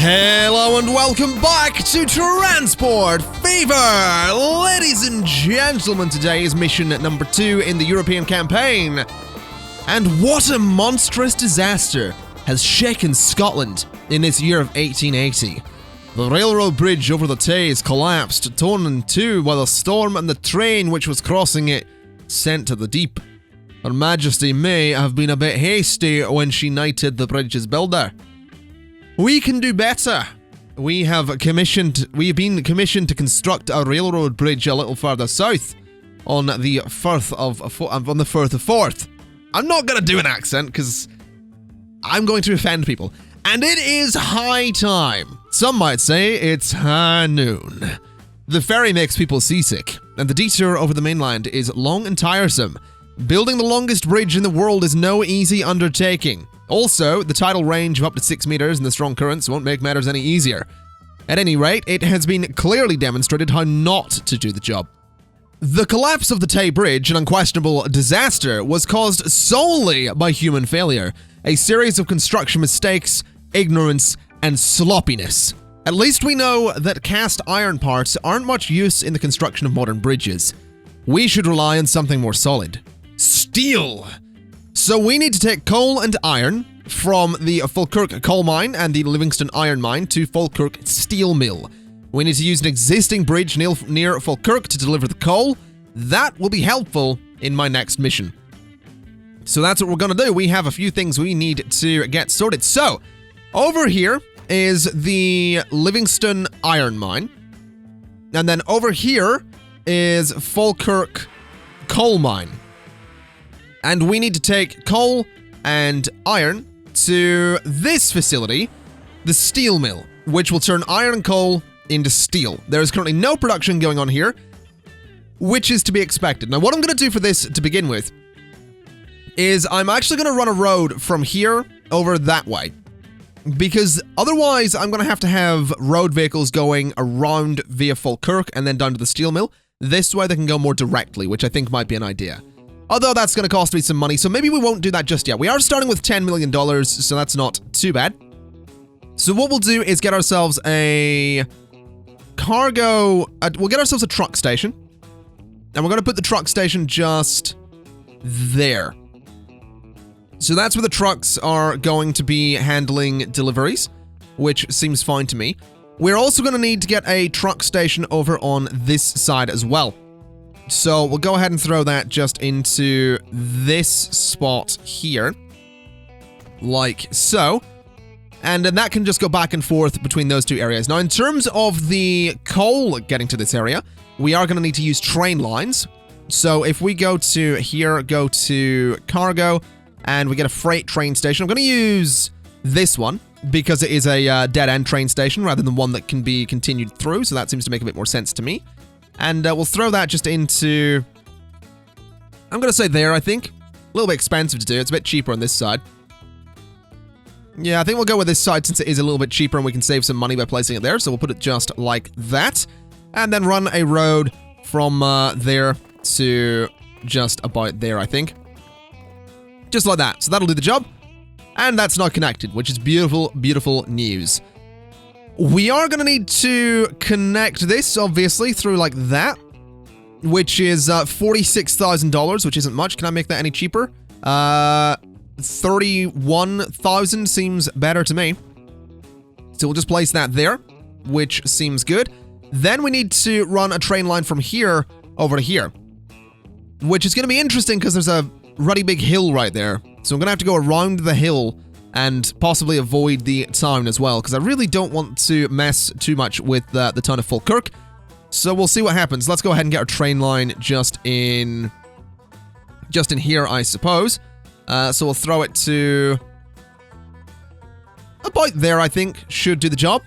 Hello and welcome back to Transport Fever! Ladies and gentlemen, today is mission number 2 in the European campaign. And what a monstrous disaster has shaken Scotland in this year of 1880. The railroad bridge over the Tays collapsed, torn in two by the storm, and the train which was crossing it sent to the deep. Her Majesty may have been a bit hasty when she knighted the bridge's builder. We can do better. We have been commissioned to construct a railroad bridge a little further south on the Firth of Forth. I'm not going to do an accent because I'm going to offend people. And it is high time. Some might say it's high noon. The ferry makes people seasick, and the detour over the mainland is long and tiresome. Building the longest bridge in the world is no easy undertaking. Also, the tidal range of up to 6 meters and the strong currents won't make matters any easier. At any rate, it has been clearly demonstrated how not to do the job. The collapse of the Tay Bridge, an unquestionable disaster, was caused solely by human failure, a series of construction mistakes, ignorance, and sloppiness. At least we know that cast iron parts aren't much use in the construction of modern bridges. We should rely on something more solid. Steel! So we need to take coal and iron from the Falkirk coal mine and the Livingston iron mine to Falkirk steel mill. We need to use an existing bridge near Falkirk to deliver the coal. That will be helpful in my next mission. So that's what we're going to do. We have a few things we need to get sorted. So, over here is the Livingston iron mine. And then over here is Falkirk coal mine. And we need to take coal and iron to this facility, the steel mill, which will turn iron and coal into steel. There is currently no production going on here, which is to be expected. Now, what I'm going to do for this to begin with is I'm actually going to run a road from here over that way, because otherwise I'm going to have road vehicles going around via Falkirk and then down to the steel mill. This way they can go more directly, which I think might be an idea. Although that's going to cost me some money, so maybe we won't do that just yet. We are starting with $10 million, so that's not too bad. So what we'll do is get ourselves a cargo... we'll get ourselves a truck station. And we're going to put the truck station just there. So that's where the trucks are going to be handling deliveries, which seems fine to me. We're also going to need to get a truck station over on this side as well. So we'll go ahead and throw that just into this spot here, like so. And then that can just go back and forth between those two areas. Now, in terms of the coal getting to this area, we are going to need to use train lines. So if we go to here, go to cargo, and we get a freight train station. I'm going to use this one because it is a dead-end train station rather than one that can be continued through. So that seems to make a bit more sense to me. And we'll throw that just into... I'm going to say there, I think. A little bit expensive to do. It's a bit cheaper on this side. Yeah, I think we'll go with this side since it is a little bit cheaper and we can save some money by placing it there. So we'll put it just like that. And then run a road from there to just about there, I think. Just like that. So that'll do the job. And that's not connected, which is beautiful, beautiful news. We are going to need to connect this, obviously, through like that, which is $46,000, which isn't much. Can I make that any cheaper? 31,000 seems better to me. So we'll just place that there, which seems good. Then we need to run a train line from here over to here, which is going to be interesting because there's a ruddy big hill right there. So I'm going to have to go around the hill and possibly avoid the town as well, because I really don't want to mess too much with the town of Falkirk. So we'll see what happens. Let's go ahead and get our train line just in here, I suppose. So we'll throw it to about there, I think, should do the job.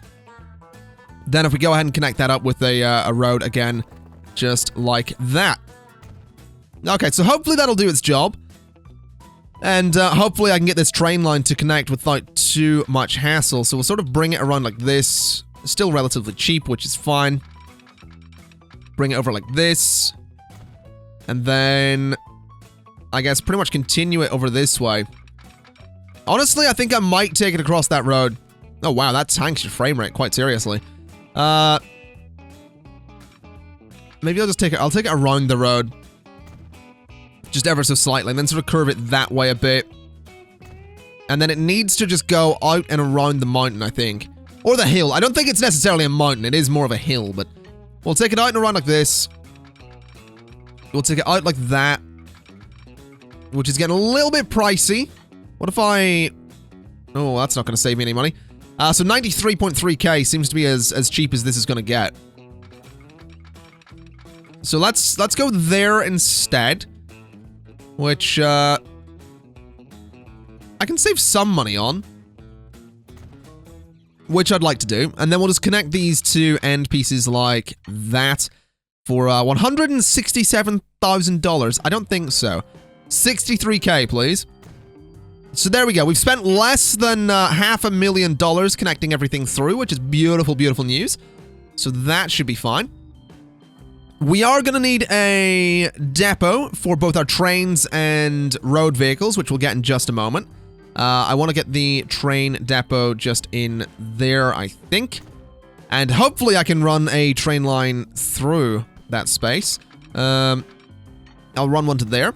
Then if we go ahead and connect that up with a road again, just like that. Okay, so hopefully that'll do its job. And hopefully I can get this train line to connect without too much hassle. So we'll sort of bring it around like this. Still relatively cheap, which is fine. Bring it over like this. And then, I guess, pretty much continue it over this way. Honestly, I think I might take it across that road. Oh, wow, that tanks your frame rate quite seriously. Maybe I'll just take it. I'll take it around the road. Just ever so slightly, and then sort of curve it that way a bit. And then it needs to just go out and around the mountain, I think. Or the hill. I don't think it's necessarily a mountain. It is more of a hill, but we'll take it out and around like this. We'll take it out like that. Which is getting a little bit pricey. What if I... Oh, that's not going to save me any money. So 93.3k seems to be as cheap as this is going to get. So let's go there instead. Which, I can save some money on. Which I'd like to do. And then we'll just connect these two end pieces like that for $167,000. I don't think so. 63k, please. So there we go. We've spent less than $500,000 connecting everything through, which is beautiful, beautiful news. So that should be fine. We are going to need a depot for both our trains and road vehicles, which we'll get in just a moment. I want to get the train depot just in there, I think. And hopefully I can run a train line through that space. I'll run one to there.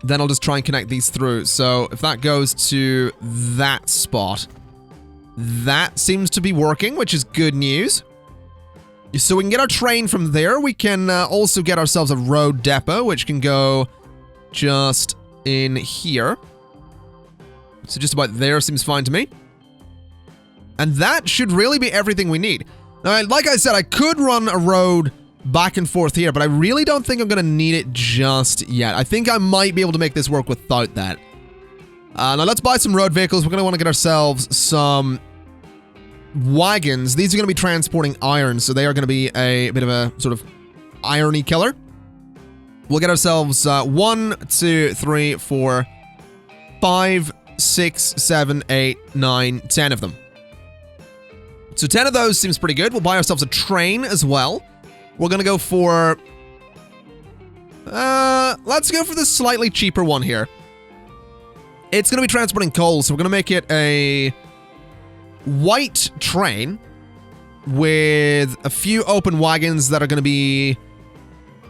Then I'll just try and connect these through. So if that goes to that spot, that seems to be working, which is good news. So we can get our train from there. We can also get ourselves a road depot, which can go just in here. So just about there seems fine to me. And that should really be everything we need. Now, like I said, I could run a road back and forth here, but I really don't think I'm going to need it just yet. I think I might be able to make this work without that. Now, let's buy some road vehicles. We're going to want to get ourselves some wagons. These are going to be transporting iron, so they are going to be a bit of a sort of irony killer. We'll get ourselves 1, 2, 3, 4, 5, 6, 7, 8, 9, 10 of them. So 10 of those seems pretty good. We'll buy ourselves a train as well. We're going to go for... let's go for the slightly cheaper one here. It's going to be transporting coal, so we're going to make it a white train with a few open wagons that are going to be...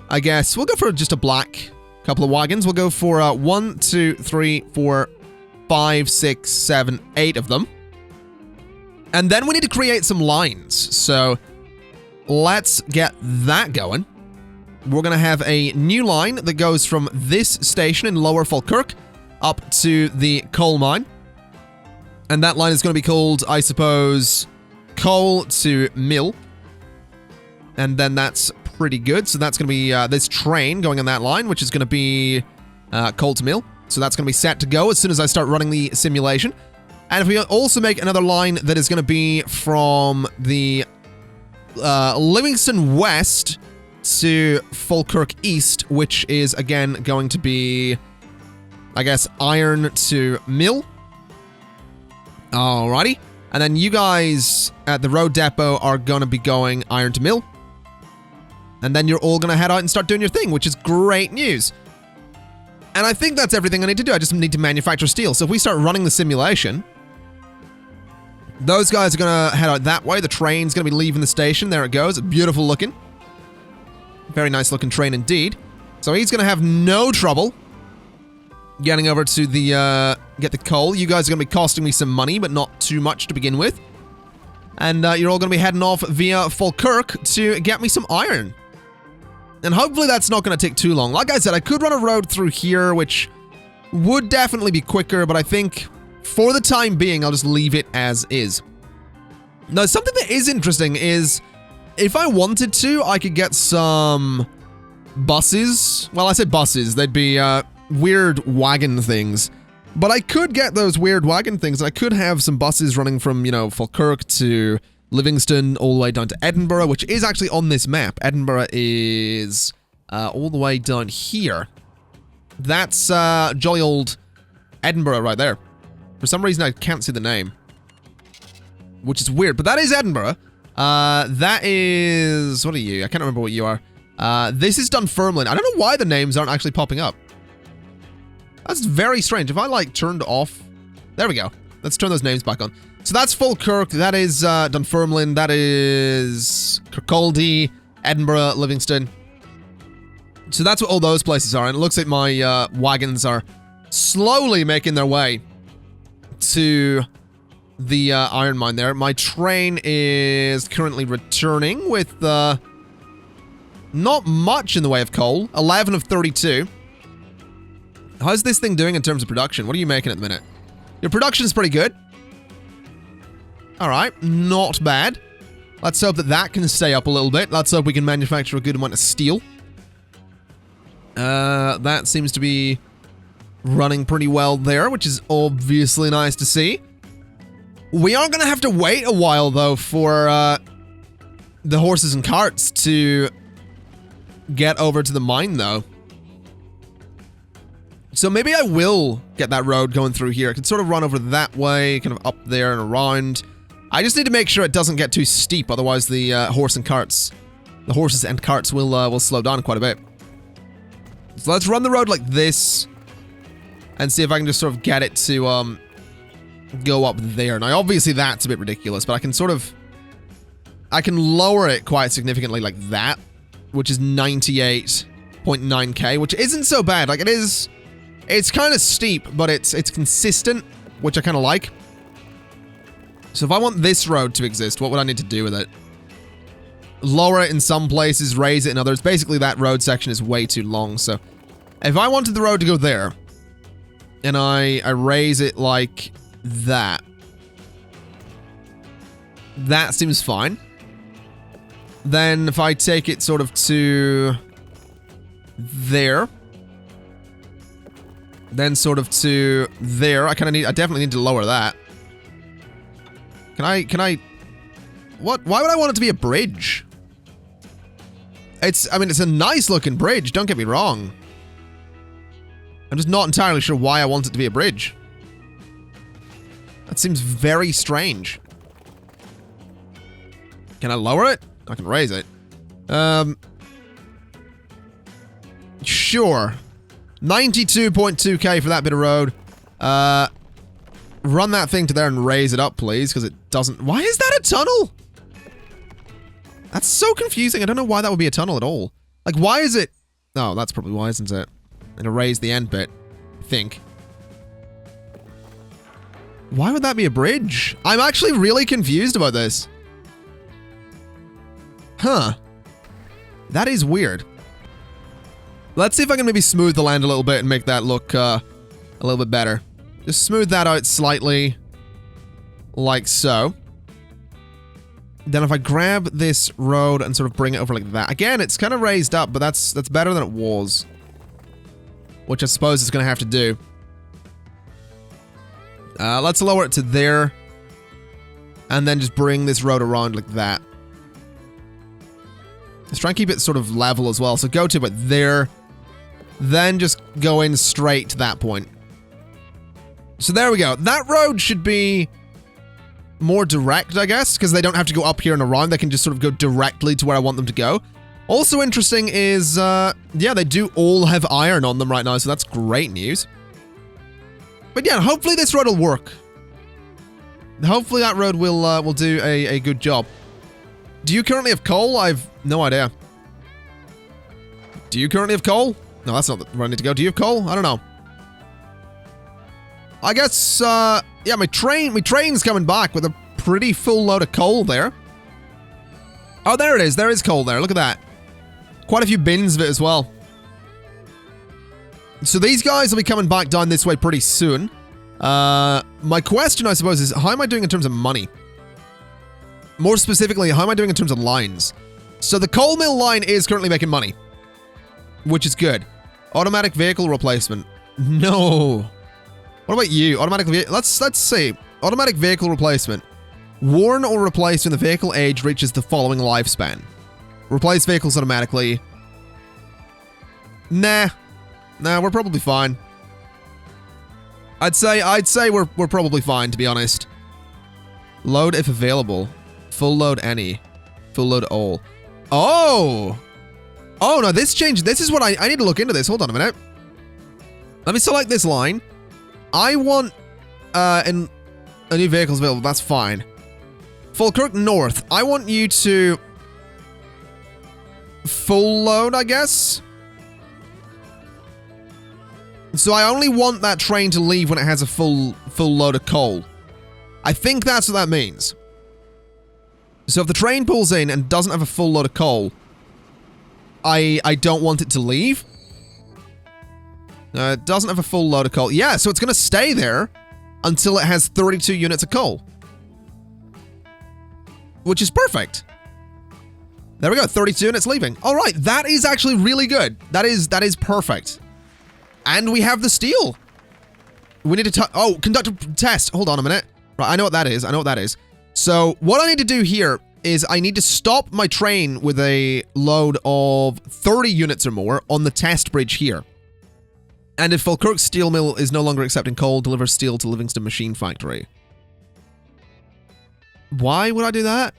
I guess we'll go for just a black couple of wagons. We'll go for 1, 2, 3, 4, 5, 6, 7, 8 of them. And then we need to create some lines. So let's get that going. We're going to have a new line that goes from this station in Lower Falkirk up to the coal mine. And that line is going to be called, I suppose, coal to mill. And then that's pretty good. So that's going to be this train going on that line, which is going to be coal to mill. So that's going to be set to go as soon as I start running the simulation. And if we also make another line that is going to be from the Livingston West to Falkirk East, which is, again, going to be, I guess, iron to mill. Alrighty. And then you guys at the road depot are going to be going iron to mill. And then you're all going to head out and start doing your thing, which is great news. And I think that's everything I need to do. I just need to manufacture steel. So if we start running the simulation, those guys are going to head out that way. The train's going to be leaving the station. There it goes. It's beautiful looking. Very nice looking train indeed. So he's going to have no trouble getting over to the, get the coal. You guys are going to be costing me some money, but not too much to begin with. And you're all going to be heading off via Falkirk to get me some iron. And hopefully that's not going to take too long. Like I said, I could run a road through here, which would definitely be quicker, but I think for the time being, I'll just leave it as is. Now, something that is interesting is if I wanted to, I could get some buses. Well, I said buses. They'd be weird wagon things. But I could get those weird wagon things. I could have some buses running from, you know, Falkirk to Livingston all the way down to Edinburgh, which is actually on this map. Edinburgh is all the way down here. That's jolly old Edinburgh right there. For some reason, I can't see the name, which is weird, but that is Edinburgh. That is... What are you? I can't remember what you are. This is Dunfermline. I don't know why the names aren't actually popping up. That's very strange. If I, like, turned off... There we go. Let's turn those names back on. So that's Falkirk, that is Dunfermline, that is Kirkcaldy, Edinburgh, Livingston. So that's what all those places are, and it looks like my wagons are slowly making their way to the iron mine there. My train is currently returning with not much in the way of coal. 11 of 32. How's this thing doing in terms of production? What are you making at the minute? Your production's pretty good. Alright, not bad. Let's hope that that can stay up a little bit. Let's hope we can manufacture a good amount of steel. That seems to be running pretty well there, which is obviously nice to see. We are going to have to wait a while, though, for the horses and carts to get over to the mine, though. So maybe I will get that road going through here. I can sort of run over that way, kind of up there and around. I just need to make sure it doesn't get too steep, otherwise the horses and carts will slow down quite a bit. So let's run the road like this and see if I can just sort of get it to go up there. Now, obviously that's a bit ridiculous, but I can lower it quite significantly like that, which is 98.9k, which isn't so bad. Like, it's kind of steep, but it's consistent, which I kind of like. So if I want this road to exist, what would I need to do with it? Lower it in some places, raise it in others. Basically, that road section is way too long, so if I wanted the road to go there, and I raise it like that, that seems fine. Then if I take it sort of to there, then sort of to there, I definitely need to lower that. Can I, what? Why would I want it to be a bridge? I mean, it's a nice looking bridge, don't get me wrong. I'm just not entirely sure why I want it to be a bridge. That seems very strange. Can I lower it? I can raise it. Sure. 92.2k for that bit of road. Run that thing to there and raise it up, please, because it doesn't... Why is that a tunnel? That's so confusing. I don't know why that would be a tunnel at all. Like, why is it... Oh, that's probably why, isn't it? And erase the end bit, I think. Why would that be a bridge? I'm actually really confused about this. Huh. That is weird. Let's see if I can maybe smooth the land a little bit and make that look a little bit better. Just smooth that out slightly, like so. Then if I grab this road and sort of bring it over like that. Again, it's kind of raised up, but that's better than it was. Which I suppose it's going to have to do. Let's lower it to there. And then just bring this road around like that. Let's try and keep it sort of level as well. So go to it there. Then just go in straight to that point. So there we go. That road should be more direct, I guess, because they don't have to go up here and around. They can just sort of go directly to where I want them to go. Also interesting is, yeah, they do all have iron on them right now, so that's great news. But yeah, hopefully this road will work. Hopefully that road will do a good job. Do you currently have coal? I've no idea. Do you currently have coal? No, that's not where I need to go. Do you have coal? I don't know. I guess, yeah, my train's coming back with a pretty full load of coal there. Oh, there it is. There is coal there. Look at that. Quite a few bins of it as well. So these guys will be coming back down this way pretty soon. My question, I suppose, is how am I doing in terms of money? More specifically, how am I doing in terms of lines? So the coal mill line is currently making money, which is good. Automatic vehicle replacement. No. What about you? Automatic vehicle. Let's see. Automatic vehicle replacement. Worn or replaced when the vehicle age reaches the following lifespan. Replace vehicles automatically. Nah, we're probably fine. I'd say we're probably fine, to be honest. Load if available. Full load any. Full load all. Oh! Oh, no, this changed. This is what I need to look into this. Hold on a minute. Let me select this line. I want, A new vehicle's available. That's fine. Falkirk North. I want you to full load, I guess. So I only want that train to leave when it has a full load of coal. I think that's what that means. So if the train pulls in and doesn't have a full load of coal, I don't want it to leave. It doesn't have a full load of coal. Yeah, so it's going to stay there until it has 32 units of coal. Which is perfect. There we go, 32 and it's leaving. All right, that is actually really good. That is perfect. And we have the steel. We need to conduct a test. Hold on a minute. Right, I know what that is. So what I need to do here is I need to stop my train with a load of 30 units or more on the test bridge here. And if Falkirk Steel Mill is no longer accepting coal, deliver steel to Livingston Machine Factory. Why would I do that?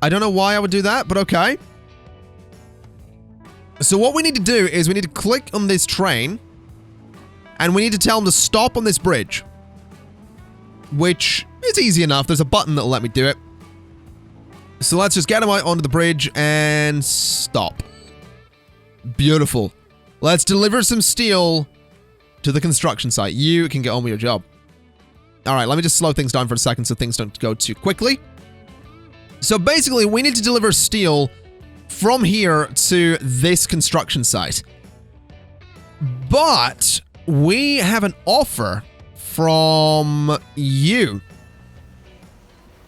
I don't know why I would do that, but okay. So what we need to do is we need to click on this train and we need to tell them to stop on this bridge. Which is easy enough. There's a button that'll let me do it. So let's just get them out onto the bridge and stop. Beautiful. Let's deliver some steel to the construction site. You can get on with your job. All right, let me just slow things down for a second so things don't go too quickly. So basically, we need to deliver steel from here to this construction site. But we have an offer from you.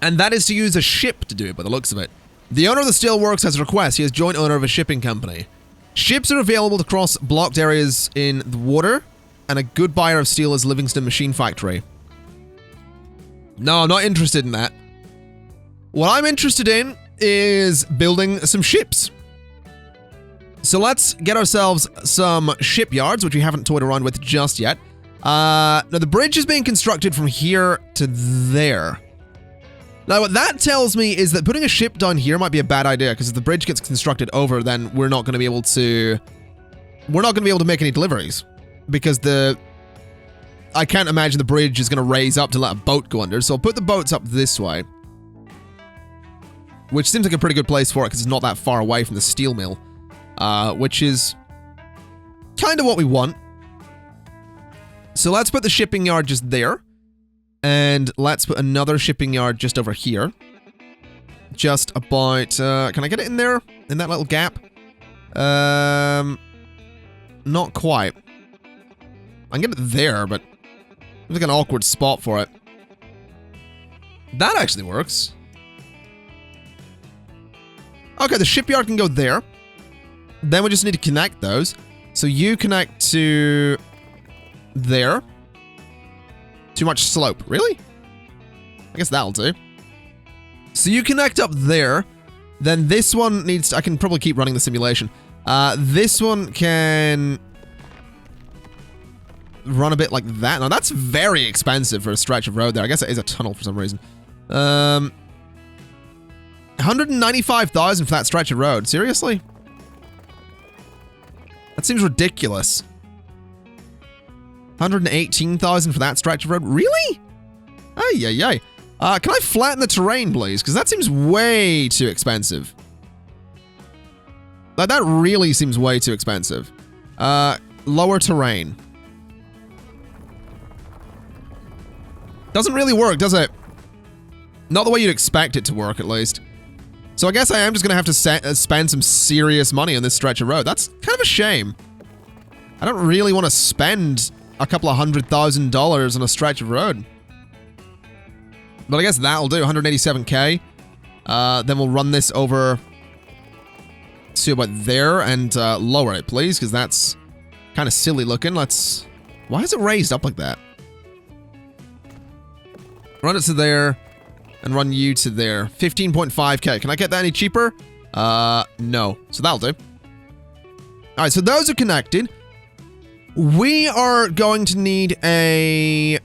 And that is to use a ship to do it by the looks of it. The owner of the steelworks has a request. He is joint owner of a shipping company. Ships are available to cross blocked areas in the water, and a good buyer of steel is Livingston Machine Factory. No, I'm not interested in that. What I'm interested in is building some ships. So let's get ourselves some shipyards, which we haven't toyed around with just yet. Now, the bridge is being constructed from here to there. Now, what that tells me is that putting a ship down here might be a bad idea, because if the bridge gets constructed over, then we're not going to be able to... make any deliveries. Because I can't imagine the bridge is going to raise up to let a boat go under, so I'll put the boats up this way. Which seems like a pretty good place for it, because it's not that far away from the steel mill. Which is kind of what we want. So let's put the shipping yard just there. And let's put another shipping yard just over here. Just about... can I get it in there? In that little gap? Not quite. I can get it there, but... it's like an awkward spot for it. That actually works. Okay, the shipyard can go there. Then we just need to connect those. So you connect to... there. Too much slope. Really? I guess that'll do. So you connect up there. Then this one needs to... I can probably keep running the simulation. This one can... run a bit like that. Now, that's very expensive for a stretch of road there. I guess it is a tunnel for some reason. 195,000 for that stretch of road. Seriously? That seems ridiculous. 118,000 for that stretch of road? Really? Ay. Can I flatten the terrain, please? Because that seems way too expensive. Like, that really seems way too expensive. Lower terrain. Doesn't really work, does it? Not the way you'd expect it to work, at least. So I guess I am just going to have to spend some serious money on this stretch of road. That's kind of a shame. I don't really want to spend a couple of $100,000 on a stretch of road. But I guess that'll do, 187k. Then we'll run this over to about there and lower it, please, because that's kind of silly looking. Let's... why is it raised up like that? Run it to there and run you to there. 15.5k. Can I get that any cheaper? No. So that'll do. All right, so those are connected. We are going to need a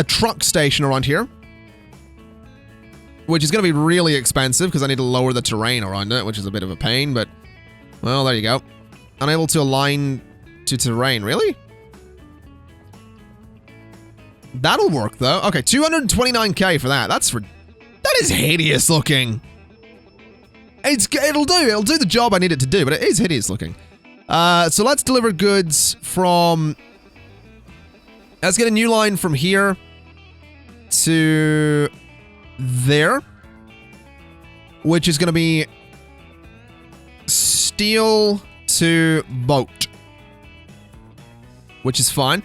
truck station around here, which is going to be really expensive because I need to lower the terrain around it, which is a bit of a pain, but, well, there you go. Unable to align to terrain, really? That'll work, though. Okay, 229k for that. That is hideous looking. It'll do the job I need it to do, but it is hideous looking. So let's deliver goods from... Let's get a new line from here to there, which is going to be steel to boat, which is fine.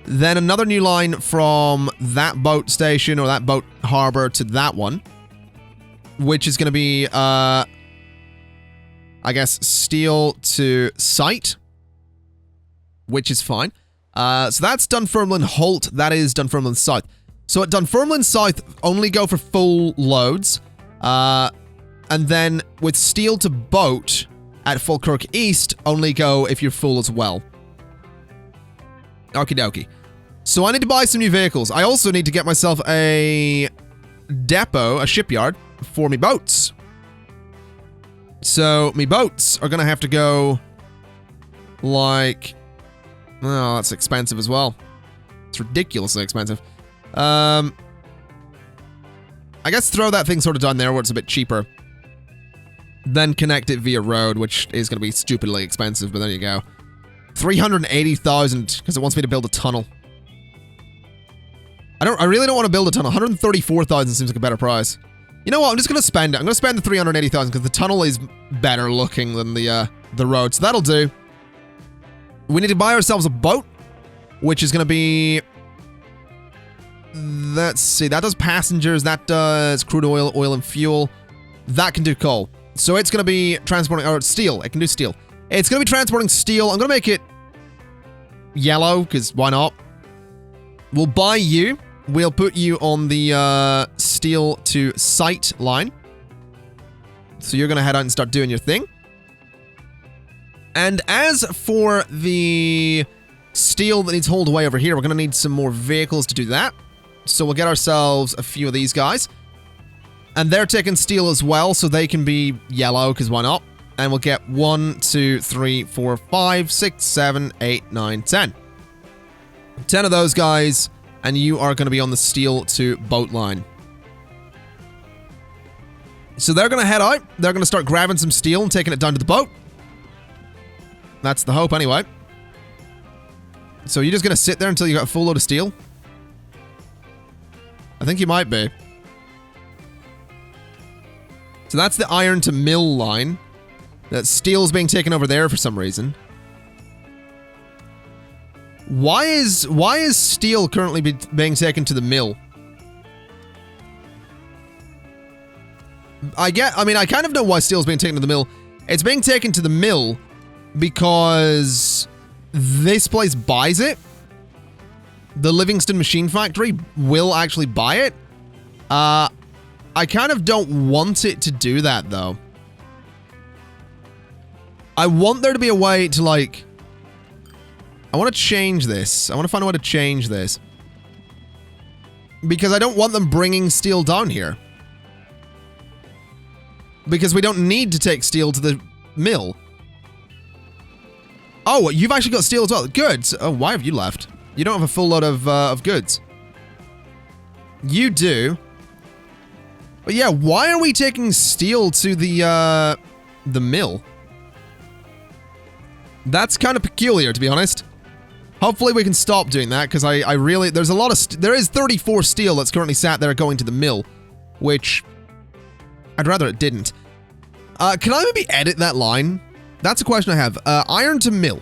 Then another new line from that boat station or that boat harbor to that one, which is going to be, I guess, steel to site, which is fine. So that's Dunfermline Holt. That is Dunfermline South. So at Dunfermline South, only go for full loads. And then with steel to boat at Falkirk East, only go if you're full as well. Okie dokie. So I need to buy some new vehicles. I also need to get myself a depot, a shipyard, for me boats. So me boats are going to have to go like... Oh, that's expensive as well. It's ridiculously expensive. I guess throw that thing sort of down there where it's a bit cheaper. Then connect it via road, which is going to be stupidly expensive, but there you go. 380,000 because it wants me to build a tunnel. I really don't want to build a tunnel. 134,000 seems like a better price. You know what? I'm just going to spend it. I'm going to spend the 380,000 because the tunnel is better looking than the road. So that'll do. We need to buy ourselves a boat, which is going to be... Let's see. That does passengers. That does crude oil, oil and fuel. That can do coal. So it's going to be transporting... Or steel. It can do steel. It's going to be transporting steel. I'm going to make it yellow, because why not? We'll buy you. We'll put you on the steel to site line. So you're going to head out and start doing your thing. And as for the steel that needs hauled away over here, we're going to need some more vehicles to do that. So we'll get ourselves a few of these guys. And they're taking steel as well, so they can be yellow, because why not? And we'll get 1, 2, 3, 4, 5, 6, 7, 8, 9, 10. 10 of those guys, and you are going to be on the steel to boat line. So they're going to head out. They're going to start grabbing some steel and taking it down to the boat. That's the hope anyway. So you're just going to sit there until you got a full load of steel? I think you might be. So that's the iron to mill line. That steel's being taken over there for some reason. Why is steel currently being taken to the mill? I kind of know why steel's being taken to the mill. It's being taken to the mill because this place buys it. The Livingston Machine Factory will actually buy it. I kind of don't want it to do that, though. I want there to be a way to, like... I want to change this. I want to find a way to change this. Because I don't want them bringing steel down here. Because we don't need to take steel to the mill. Oh, you've actually got steel as well. Good. Oh, why have you left? You don't have a full load of goods. You do. But yeah, why are we taking steel to the mill? That's kind of peculiar, to be honest. Hopefully we can stop doing that, because I really... There's a lot of... There is 34 steel that's currently sat there going to the mill, which... I'd rather it didn't. Can I maybe edit that line? That's a question I have. Iron to mill.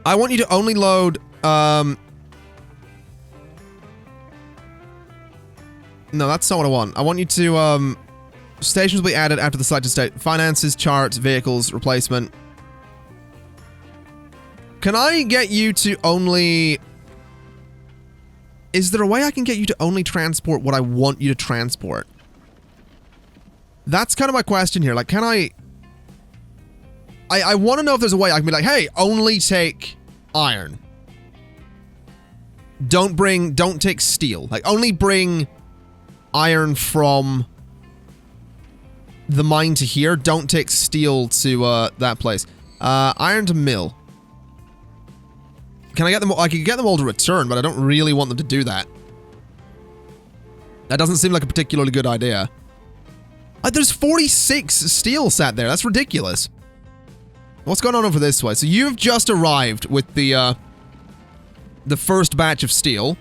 I want you to only load... No, that's not what I want. I want you to, stations will be added after the site to state. Finances, charts, vehicles, replacement. Can I get you to only... Is there a way I can get you to only transport what I want you to transport? That's kind of my question here. Like, can I want to know if there's a way I can be like, hey, only take iron. Don't take steel. Like, only bring... iron from the mine to here. Don't take steel to that place. Iron to mill. Can I get them? I can get them all to return, but I don't really want them to do that. That doesn't seem like a particularly good idea. There's 46 steel sat there. That's ridiculous. What's going on over this way? So you've just arrived with the first batch of steel,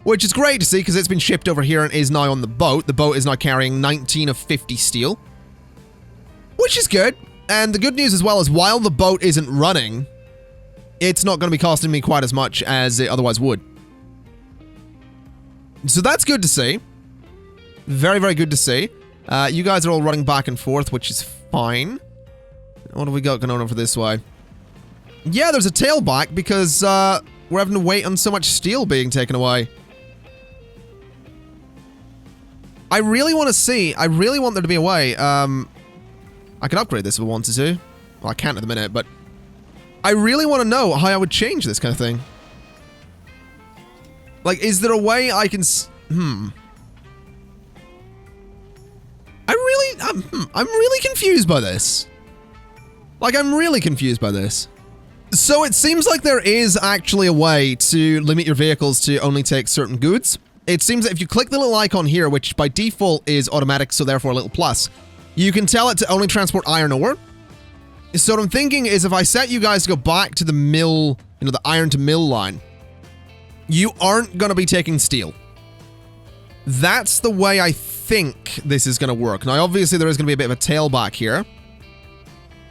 which is great to see because it's been shipped over here and is now on the boat. The boat is now carrying 19 of 50 steel, which is good. And the good news as well is while the boat isn't running, it's not going to be costing me quite as much as it otherwise would. So that's good to see. Very, very good to see. You guys are all running back and forth, which is fine. What have we got going on over this way? Yeah, there's a tailback because we're having to wait on so much steel being taken away. I really want to see. I really want there to be a way. I can upgrade this if I wanted to. Well, I can't at the minute, but I really want to know how I would change this kind of thing. Like, is there a way I can... I'm really confused by this. Like, I'm really confused by this. So it seems like there is actually a way to limit your vehicles to only take certain goods. It seems that if you click the little icon here, which by default is automatic, so therefore a little plus, you can tell it to only transport iron ore. So what I'm thinking is if I set you guys to go back to the mill, you know, the iron to mill line, you aren't going to be taking steel. That's the way I think this is going to work. Now, obviously, there is going to be a bit of a tailback here,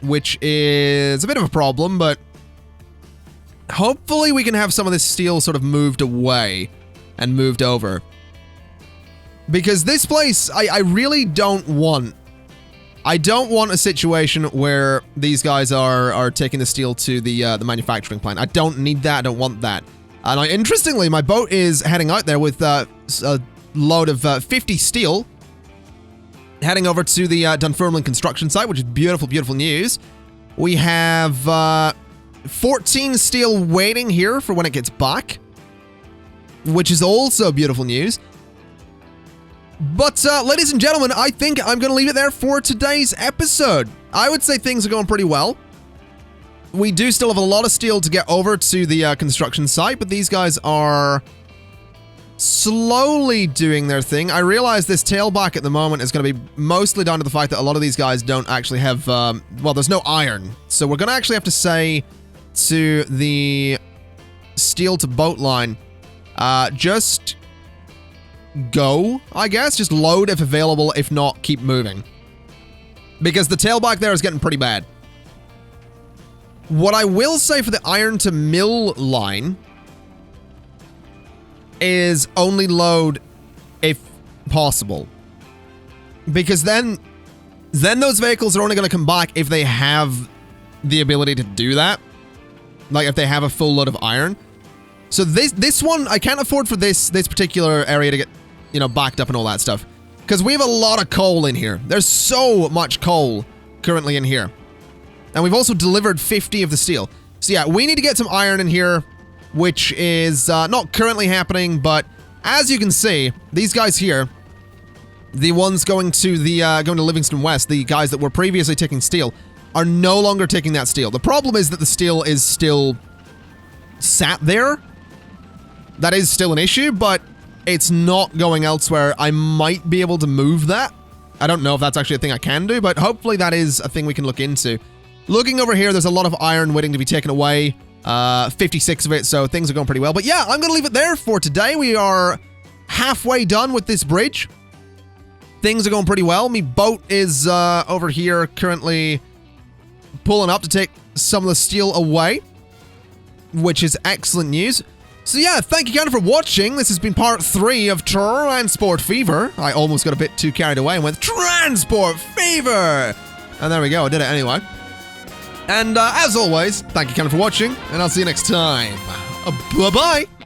which is a bit of a problem, but hopefully we can have some of this steel sort of moved away and moved over. Because this place, I really don't want... I don't want a situation where these guys are taking the steel to the manufacturing plant. I don't need that. I don't want that. And interestingly, my boat is heading out there with a load of 50 steel, heading over to the Dunfermline construction site, which is beautiful, beautiful news. We have 14 steel waiting here for when it gets back, which is also beautiful news. But, ladies and gentlemen, I think I'm going to leave it there for today's episode. I would say things are going pretty well. We do still have a lot of steel to get over to the construction site, but these guys are slowly doing their thing. I realize this tailback at the moment is going to be mostly down to the fact that a lot of these guys don't actually have, well, there's no iron. So we're going to actually have to say to the steel to boat line, just go, I guess. Just load if available. If not, keep moving. Because the tailback there is getting pretty bad. What I will say for the iron to mill line is only load if possible. Because then those vehicles are only going to come back if they have the ability to do that. Like if they have a full load of iron. So this one, I can't afford for this particular area to get, you know, backed up and all that stuff. Because we have a lot of coal in here. There's so much coal currently in here. And we've also delivered 50 of the steel. So yeah, we need to get some iron in here, which is not currently happening, but as you can see, these guys here, the ones going to Livingston West, the guys that were previously taking steel, are no longer taking that steel. The problem is that the steel is still sat there. That is still an issue, but it's not going elsewhere. I might be able to move that. I don't know if that's actually a thing I can do, but hopefully that is a thing we can look into. Looking over here, there's a lot of iron waiting to be taken away. 56 of it, so things are going pretty well. But yeah, I'm going to leave it there for today. We are halfway done with this bridge. Things are going pretty well. My boat is over here currently pulling up to take some of the steel away, which is excellent news. So yeah, thank you again for watching. This has been part 3 of Transport Fever. I almost got a bit too carried away and went, Transport Fever! And there we go, I did it anyway. And as always, thank you again for watching, and I'll see you next time. Bye-bye!